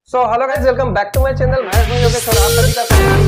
So hello guys, welcome back to my channel. मैं हूं योगेश और आप सभी का स्वागत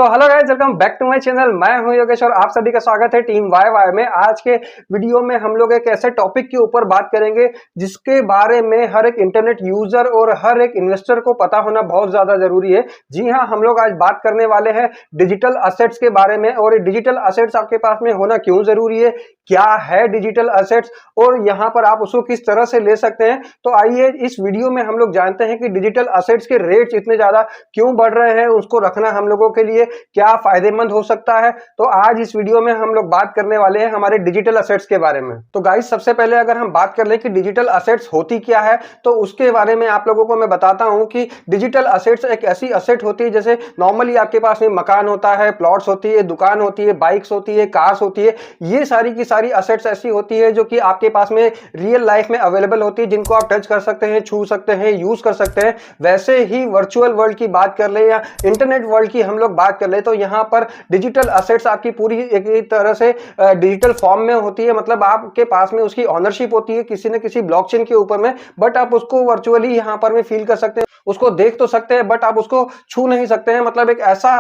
hello guys, welcome back to my channel. मैं हूं योगेश और आप सभी का स्वागत है टीम वाई वाई में। आज के वीडियो में हम लोग एक ऐसे टॉपिक के ऊपर बात करेंगे जिसके बारे में हर एक इंटरनेट यूजर और हर एक इन्वेस्टर को पता होना बहुत ज्यादा जरूरी है। जी हां, हम लोग आज बात करने वाले हैं डिजिटल असेट्स के बारे में। और डिजिटल असेट्स आपके पास में होना क्यों जरूरी है, क्या है डिजिटल असेट्स और यहाँ पर आप उसको किस तरह से ले सकते हैं। तो आइए इस वीडियो में हम लोग जानते हैं कि डिजिटल असेट्स के रेट्स इतने ज्यादा क्यों बढ़ रहे हैं, उसको रखना हम लोगों के लिए क्या फायदेमंद हो सकता है। तो आज इस वीडियो में हम लोग बात करने वाले हैं हमारे डिजिटल असेट्स के बारे में। तो गाइस, सबसे पहले अगर हम बात कर लें कि डिजिटल असेट्स होती क्या है, तो उसके बारे में आप लोगों को मैं बताता हूं कि डिजिटल असेट्स एक ऐसी असेट होती है जैसे नॉर्मली आपके पास में मकान होता है, प्लॉट्स होती है, दुकान होती है, बाइक्स होती है, कार्स होती है। ये सारी की सारी असेट्स ऐसी होती है जो कि आपके पास में रियल लाइफ में अवेलेबल होती है, जिनको आप टच कर सकते हैं, छू सकते हैं, यूज कर सकते हैं। वैसे ही वर्चुअल वर्ल्ड की बात कर ले या इंटरनेट वर्ल्ड की हम लोग बात कर ले, तो यहाँ पर डिजिटल असेट्स आपकी पूरी एक तरह से डिजिटल फॉर्म में होती है। मतलब आपके पास में उसकी ऑनरशिप होती है किसी न किसी ब्लॉकचेन के ऊपर में, बट आप उसको वर्चुअली यहाँ पर में फील कर सकते हैं, उसको देख तो सकते हैं बट आप उसको छू नहीं सकते हैं। मतलब एक ऐसा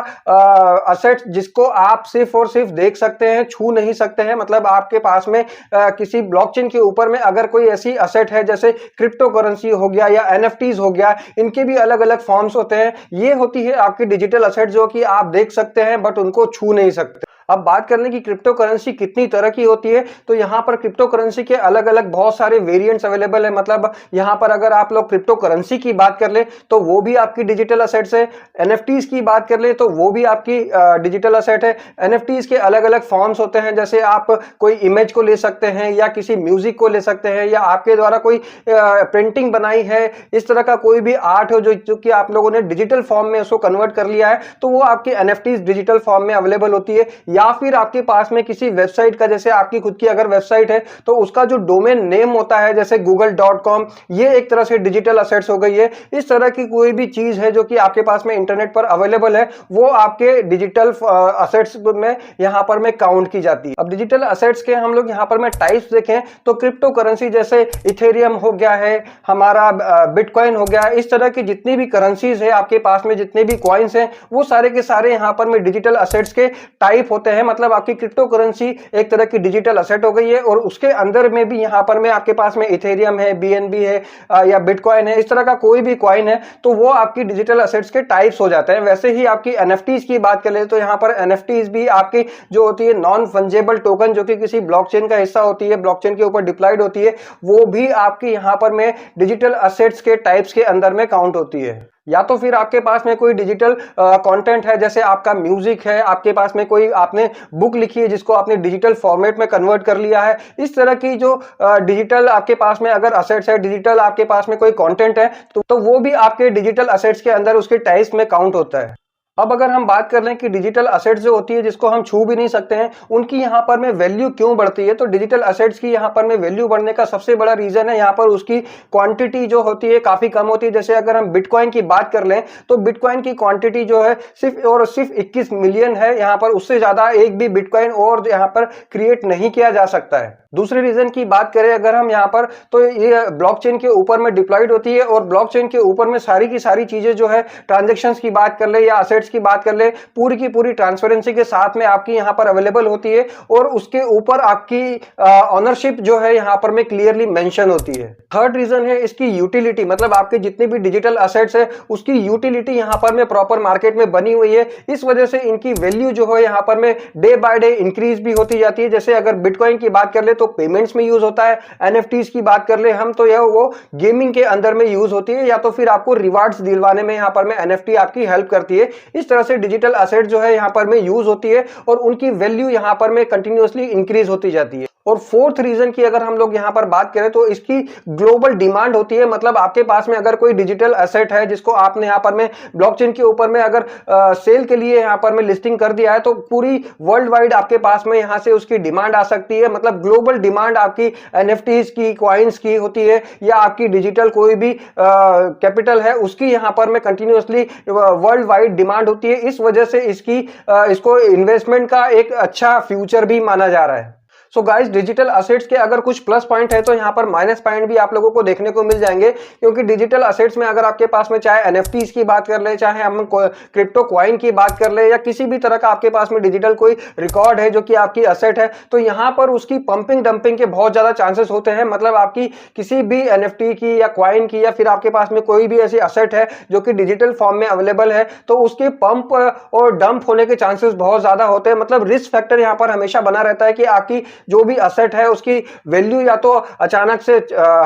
असेट जिसको आप सिर्फ और सिर्फ देख सकते हैं, छू नहीं सकते हैं। मतलब आपके पास में किसी ब्लॉकचेन के ऊपर में अगर कोई ऐसी असेट है जैसे क्रिप्टो करेंसी हो गया या एनएफटीज हो गया, इनके भी अलग अलग फॉर्म्स होते हैं। ये होती है आपकी डिजिटल असेट जो कि आप देख सकते हैं बट उनको छू नहीं सकते। अब बात करने की क्रिप्टो करेंसी कितनी तरह की होती है, तो यहां पर क्रिप्टो करेंसी के अलग अलग बहुत सारे वेरिएंट्स अवेलेबल है। मतलब यहां पर अगर आप लोग क्रिप्टो करेंसी की बात कर ले तो वो भी आपकी डिजिटल असेट्स है। एनएफटीज की बात कर ले तो वो भी आपकी डिजिटल असेट है। एनएफटीज के अलग अलग फॉर्म्स होते हैं, जैसे आप कोई इमेज को ले सकते हैं या किसी म्यूजिक को ले सकते हैं या आपके द्वारा कोई प्रिंटिंग बनाई है, इस तरह का कोई भी आर्ट हो जो कि आप लोगों ने डिजिटल फॉर्म में उसको कन्वर्ट कर लिया है, तो वो आपकी एनएफटीज डिजिटल फॉर्म में अवेलेबल होती है। या फिर आपके पास में किसी वेबसाइट का, जैसे आपकी खुद की अगर वेबसाइट है तो उसका जो डोमेन नेम होता है जैसे google.com, ये एक तरह से डिजिटल असेट्स हो गई है। इस तरह की कोई भी चीज है जो कि आपके पास में इंटरनेट पर अवेलेबल है, वो आपके डिजिटल असेट्स में यहां पर में काउंट की जाती है। अब डिजिटल असेट्स के हम लोग यहां पर में टाइप्स देखें तो क्रिप्टो करेंसी जैसे इथेरियम हो गया है, हमारा बिटकॉइन हो गया, इस तरह की जितनी भी करेंसीज है आपके पास में, जितने भी कॉइन्स हैं, वो सारे के सारे यहां पर में डिजिटल असेट्स के टाइप होते हैं। मतलब आपकी क्रिप्टो करेंसी एक तरह की डिजिटल असेट हो गई है और उसके अंदर में भी यहां पर में आपके पास में इथेरियम है, बीएनबी है या बिटकॉइन है, इस तरह का कोई भी कॉइन है तो वो आपकी डिजिटल असेट्स के टाइप्स हो जाते हैं। वैसे ही आपकी एनएफटीज की बात करें तो यहां पर एनएफटीज भी आपकी जो होती है नॉन फंजेबल टोकन, जो कि किसी ब्लॉकचेन का हिस्सा होती है, ब्लॉकचेन के ऊपर डिप्लॉयड होती है, वो भी आपकी यहां पर में डिजिटल असेट्स के टाइप्स के अंदर में काउंट होती है। या तो फिर आपके पास में कोई डिजिटल कंटेंट है, जैसे आपका म्यूजिक है, आपके पास में कोई आपने बुक लिखी है जिसको आपने डिजिटल फॉर्मेट में कन्वर्ट कर लिया है, इस तरह की जो डिजिटल आपके पास में अगर असेट्स है, डिजिटल आपके पास में कोई कंटेंट है तो वो भी आपके डिजिटल असेट्स के अंदर उसके टाइप्स में काउंट होता है। अब अगर हम बात कर लें कि डिजिटल असेट्स जो होती है जिसको हम छू भी नहीं सकते हैं, उनकी यहाँ पर में वैल्यू क्यों बढ़ती है, तो डिजिटल असेट्स की यहाँ पर में वैल्यू बढ़ने का सबसे बड़ा रीजन है यहाँ पर उसकी क्वांटिटी जो होती है काफी कम होती है। जैसे अगर हम बिटकॉइन की बात कर लें तो बिटकॉइन की क्वांटिटी जो है सिर्फ और सिर्फ 21 मिलियन है। यहाँ पर उससे ज्यादा एक भी बिटकॉइन और यहाँ पर क्रिएट नहीं किया जा सकता है। दूसरे रीजन की बात करें अगर हम यहाँ पर, तो ये ब्लॉकचेन के ऊपर में डिप्लॉयड होती है और ब्लॉकचेन के ऊपर में सारी की सारी चीजें जो है, ट्रांजैक्शंस की बात कर ले या असेट्स की बात कर ले, पूरी की पूरी ट्रांसपेरेंसी के साथ में आपकी यहाँ पर अवेलेबल होती है और उसके ऊपर आपकी ऑनरशिप जो है यहाँ पर में क्लियरली मेंशन होती है। थर्ड रीजन है इसकी यूटिलिटी। मतलब आपके जितने भी डिजिटल असेट्स है उसकी यूटिलिटी यहाँ पर में प्रॉपर मार्केट में बनी हुई है, इस वजह से इनकी वैल्यू जो है यहाँ पर में डे बाय डे इंक्रीज भी होती जाती है। जैसे अगर बिटकॉइन की बात कर ले तो पेमेंट्स में यूज होता है, एनएफटीज की बात कर ले हम तो यह वो गेमिंग के अंदर में यूज होती है, या तो फिर आपको रिवार्ड्स दिलवाने में यहाँ पर में एनएफटी आपकी हेल्प करती है। इस तरह से डिजिटल असेट जो है यहाँ पर में यूज होती है और उनकी वैल्यू यहाँ पर में कंटिन्यूअसली इंक्रीज होती जाती है। और फोर्थ रीजन की अगर हम लोग यहाँ पर बात करें तो इसकी ग्लोबल डिमांड होती है। मतलब आपके पास में अगर कोई डिजिटल एसेट है जिसको आपने यहाँ पर में ब्लॉकचेन के ऊपर में अगर सेल के लिए यहाँ पर में लिस्टिंग कर दिया है तो पूरी वर्ल्ड वाइड आपके पास में यहाँ से उसकी डिमांड आ सकती है। मतलब ग्लोबल डिमांड आपकी एनएफटीज की, कॉइन्स की होती है या आपकी डिजिटल कोई भी कैपिटल है उसकी यहाँ पर में कंटिन्यूअसली वर्ल्ड वाइड डिमांड होती है। इस वजह से इसको इन्वेस्टमेंट का एक अच्छा फ्यूचर भी माना जा रहा है। सो गाइस, डिजिटल असेट्स के अगर कुछ प्लस पॉइंट है तो यहाँ पर माइनस पॉइंट भी आप लोगों को देखने को मिल जाएंगे, क्योंकि डिजिटल असेट्स में अगर आपके पास में चाहे एनएफटीज की बात कर ले, चाहे हम क्रिप्टो कॉइन की बात कर ले, या किसी भी तरह का आपके पास में डिजिटल कोई रिकॉर्ड है जो कि आपकी असेट है, तो यहाँ पर उसकी पंपिंग डंपिंग के बहुत ज्यादा चांसेस होते हैं। मतलब आपकी किसी भी एनएफटी की या कॉइन की या फिर आपके पास में कोई भी ऐसी असेट है जो कि डिजिटल फॉर्म में अवेलेबल है, तो उसके पंप और डंप होने के चांसेस बहुत ज्यादा होते हैं। मतलब रिस्क फैक्टर यहाँ पर हमेशा बना रहता है कि आपकी जो भी असेट है उसकी वैल्यू या तो अचानक से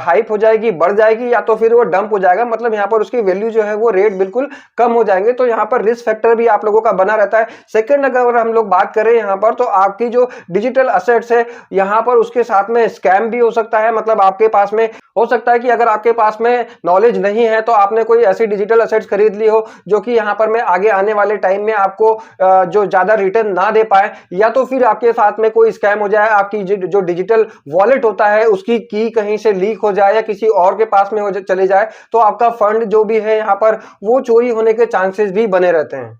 हाइप हो जाएगी, बढ़ जाएगी, या तो फिर वो डंप हो जाएगा। मतलब यहाँ पर उसकी वैल्यू जो है वो रेट बिल्कुल कम हो जाएंगे। तो यहाँ पर रिस्क फैक्टर भी आप लोगों का बना रहता है। सेकंड, अगर हम लोग बात करें यहाँ पर, तो आपकी जो डिजिटल असेट्स है यहाँ पर उसके साथ में स्कैम भी हो सकता है। मतलब आपके पास में हो सकता है कि अगर आपके पास में नॉलेज नहीं है तो आपने कोई ऐसी डिजिटल असेट्स खरीद ली हो जो कि यहाँ पर में आगे आने वाले टाइम में आपको जो ज्यादा रिटर्न ना दे पाए, या तो फिर आपके साथ में कोई स्कैम हो जाए, आपकी जो डिजिटल वॉलेट होता है उसकी की कहीं से लीक हो जाए या किसी और के पास में चले जाए, तो आपका फंड जो भी है यहाँ पर वो चोरी होने के चांसेस भी बने रहते हैं।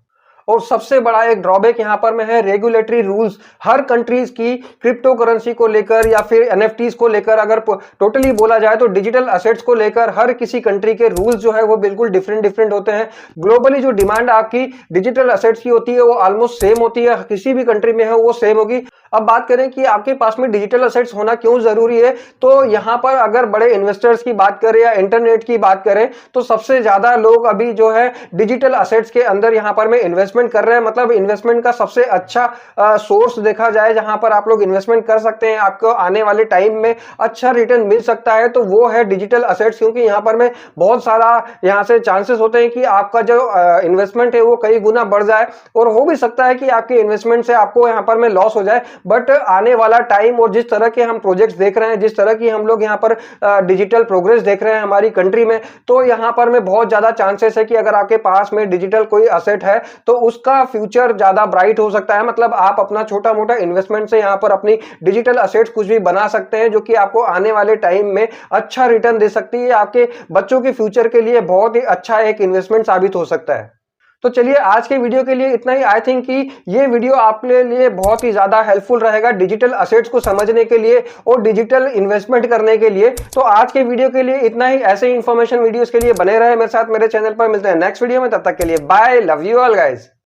और सबसे बड़ा एक ड्रॉबैक यहाँ पर में है रेगुलेटरी रूल्स। हर कंट्रीज की क्रिप्टो करेंसी को लेकर या फिर एनएफटीज को लेकर अगर टोटली बोला जाए तो डिजिटल असेट्स को लेकर हर किसी कंट्री के रूल्स जो है वो बिल्कुल डिफरेंट होते हैं। ग्लोबली जो डिमांड आपकी डिजिटल असेट्स की होती है वो ऑलमोस्ट सेम होती है, किसी भी कंट्री में है वो सेम होगी। अब बात करें कि आपके पास में डिजिटल असेट्स होना क्यों जरूरी है, तो यहां पर अगर बड़े इन्वेस्टर्स की बात करें या इंटरनेट की बात करें तो सबसे ज्यादा लोग अभी जो है डिजिटल असेट्स के अंदर यहां पर में इन्वेस्टमेंट कर रहे हैं। मतलब इन्वेस्टमेंट का सबसे अच्छा सोर्स देखा जाए जहां पर आप लोग इन्वेस्टमेंट कर सकते हैं, आपको आने वाले टाइम में अच्छा रिटर्न मिल सकता है, तो वो है डिजिटल असेट्स। क्योंकि यहां पर में बहुत सारा यहां से चांसेस होते हैं कि आपका जो इन्वेस्टमेंट है वो कई गुना बढ़ जाए, और हो भी सकता है कि आपके इन्वेस्टमेंट से आपको यहां पर में लॉस हो जाए। बट आने वाला टाइम और जिस तरह के हम प्रोजेक्ट्स देख रहे हैं, जिस तरह की हम लोग यहाँ पर डिजिटल प्रोग्रेस देख रहे हैं हमारी कंट्री में, तो यहाँ पर में बहुत ज्यादा चांसेस है कि अगर आपके पास में डिजिटल कोई असेट है तो उसका फ्यूचर ज्यादा ब्राइट हो सकता है। मतलब आप अपना छोटा मोटा इन्वेस्टमेंट से यहाँ पर अपनी डिजिटल असेट्स कुछ भी बना सकते हैं जो कि आपको आने वाले टाइम में अच्छा रिटर्न दे सकती है, आपके बच्चों के फ्यूचर के लिए बहुत ही अच्छा एक इन्वेस्टमेंट साबित हो सकता है। तो चलिए आज के वीडियो के लिए इतना ही। आई थिंक कि ये वीडियो आपके लिए बहुत ही ज्यादा हेल्पफुल रहेगा डिजिटल असेट्स को समझने के लिए और डिजिटल इन्वेस्टमेंट करने के लिए। तो आज के वीडियो के लिए इतना ही। ऐसे ही इंफॉर्मेशन वीडियोस के लिए बने रहे मेरे साथ मेरे चैनल पर। मिलते हैं नेक्स्ट वीडियो में, तब तक के लिए bye, love you all guys.